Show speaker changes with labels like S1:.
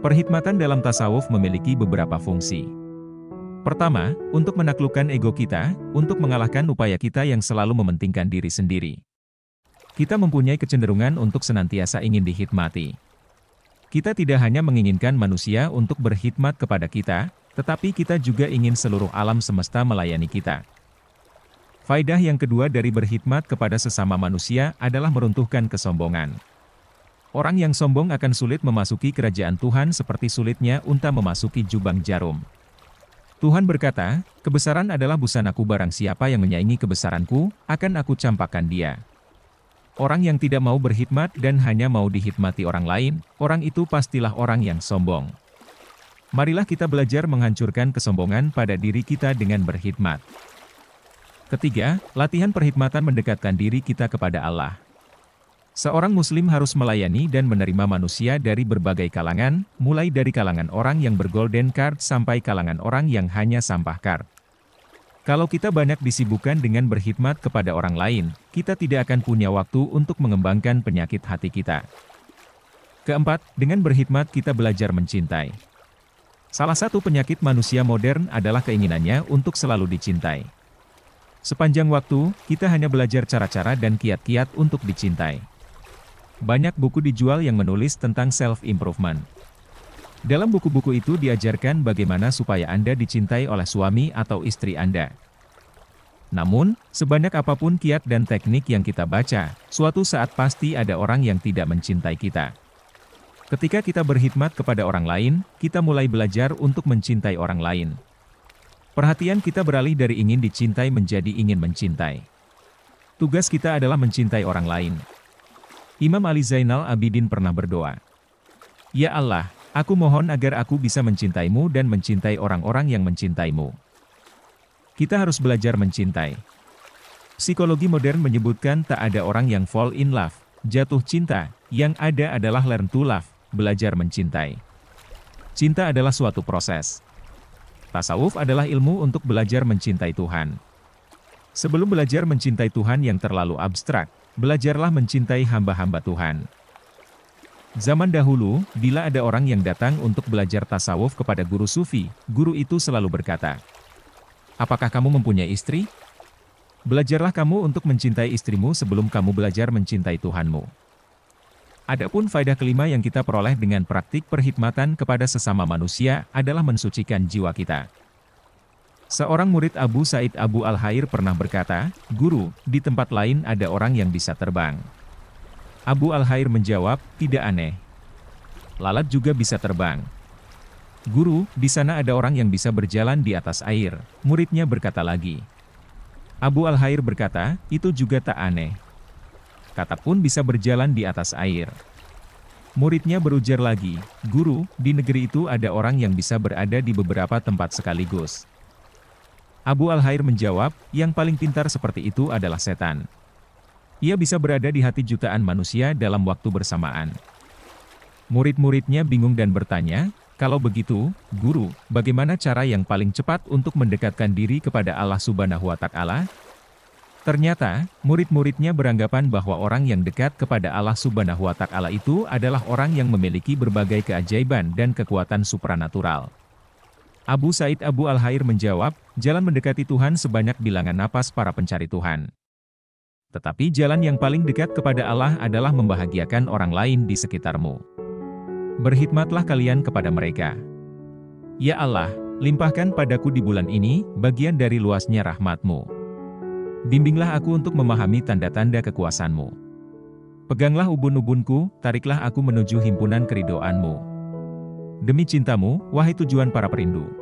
S1: Perhikmatan dalam tasawuf memiliki beberapa fungsi. Pertama, untuk menaklukkan ego kita, untuk mengalahkan upaya kita yang selalu mementingkan diri sendiri. Kita mempunyai kecenderungan untuk senantiasa ingin dihikmati. Kita tidak hanya menginginkan manusia untuk berkhidmat kepada kita, tetapi kita juga ingin seluruh alam semesta melayani kita. Faedah yang kedua dari berkhidmat kepada sesama manusia adalah meruntuhkan kesombongan. Orang yang sombong akan sulit memasuki kerajaan Tuhan seperti sulitnya unta memasuki jubang jarum. Tuhan berkata, "Kebesaran adalah busanaku, barang siapa yang menyaingi kebesaranku, akan aku campakkan dia." Orang yang tidak mau berkhidmat dan hanya mau dihikmati orang lain, orang itu pastilah orang yang sombong. Marilah kita belajar menghancurkan kesombongan pada diri kita dengan berkhidmat. Ketiga, latihan perhikmatan mendekatkan diri kita kepada Allah. Seorang muslim harus melayani dan menerima manusia dari berbagai kalangan, mulai dari kalangan orang yang bergolden card sampai kalangan orang yang hanya sampah card. Kalau kita banyak disibukkan dengan berkhidmat kepada orang lain, kita tidak akan punya waktu untuk mengembangkan penyakit hati kita. Keempat, dengan berkhidmat kita belajar mencintai. Salah satu penyakit manusia modern adalah keinginannya untuk selalu dicintai. Sepanjang waktu, kita hanya belajar cara-cara dan kiat-kiat untuk dicintai. Banyak buku dijual yang menulis tentang self-improvement. Dalam buku-buku itu diajarkan bagaimana supaya Anda dicintai oleh suami atau istri Anda. Namun, sebanyak apapun kiat dan teknik yang kita baca, suatu saat pasti ada orang yang tidak mencintai kita. Ketika kita berkhidmat kepada orang lain, kita mulai belajar untuk mencintai orang lain. Perhatian kita beralih dari ingin dicintai menjadi ingin mencintai. Tugas kita adalah mencintai orang lain. Imam Ali Zainal Abidin pernah berdoa, "Ya Allah, aku mohon agar aku bisa mencintaimu dan mencintai orang-orang yang mencintaimu." Kita harus belajar mencintai. Psikologi modern menyebutkan tak ada orang yang fall in love, jatuh cinta, yang ada adalah learn to love, belajar mencintai. Cinta adalah suatu proses. Tasawuf adalah ilmu untuk belajar mencintai Tuhan. Sebelum belajar mencintai Tuhan yang terlalu abstrak, belajarlah mencintai hamba-hamba Tuhan. Zaman dahulu, bila ada orang yang datang untuk belajar tasawuf kepada guru sufi, guru itu selalu berkata, "Apakah kamu mempunyai istri? Belajarlah kamu untuk mencintai istrimu sebelum kamu belajar mencintai Tuhanmu." Adapun faedah kelima yang kita peroleh dengan praktik perhikmatan kepada sesama manusia adalah mensucikan jiwa kita. Seorang murid Abu Said Abu Al-Khair pernah berkata, "Guru, di tempat lain ada orang yang bisa terbang." Abu Al-Khair menjawab, "Tidak aneh. Lalat juga bisa terbang." "Guru, di sana ada orang yang bisa berjalan di atas air." Muridnya berkata lagi. Abu Al-Khair berkata, "Itu juga tak aneh. Katak pun bisa berjalan di atas air." Muridnya berujar lagi, "Guru, di negeri itu ada orang yang bisa berada di beberapa tempat sekaligus." Abu Al-Khair menjawab, "Yang paling pintar seperti itu adalah setan. Ia bisa berada di hati jutaan manusia dalam waktu bersamaan." Murid-muridnya bingung dan bertanya, "Kalau begitu, Guru, bagaimana cara yang paling cepat untuk mendekatkan diri kepada Allah Subhanahu wa Ta'ala?" Ternyata, murid-muridnya beranggapan bahwa orang yang dekat kepada Allah Subhanahu wa Ta'ala itu adalah orang yang memiliki berbagai keajaiban dan kekuatan supranatural. Abu Said Abu Al-Khair menjawab, "Jalan mendekati Tuhan sebanyak bilangan napas para pencari Tuhan. Tetapi jalan yang paling dekat kepada Allah adalah membahagiakan orang lain di sekitarmu. Berkhidmatlah kalian kepada mereka. Ya Allah, limpahkan padaku di bulan ini, bagian dari luasnya rahmat-Mu. Bimbinglah aku untuk memahami tanda-tanda kekuasaan-Mu. Peganglah ubun-ubunku, tariklah aku menuju himpunan keridhaan-Mu. Demi cintamu, wahai tujuan para perindu."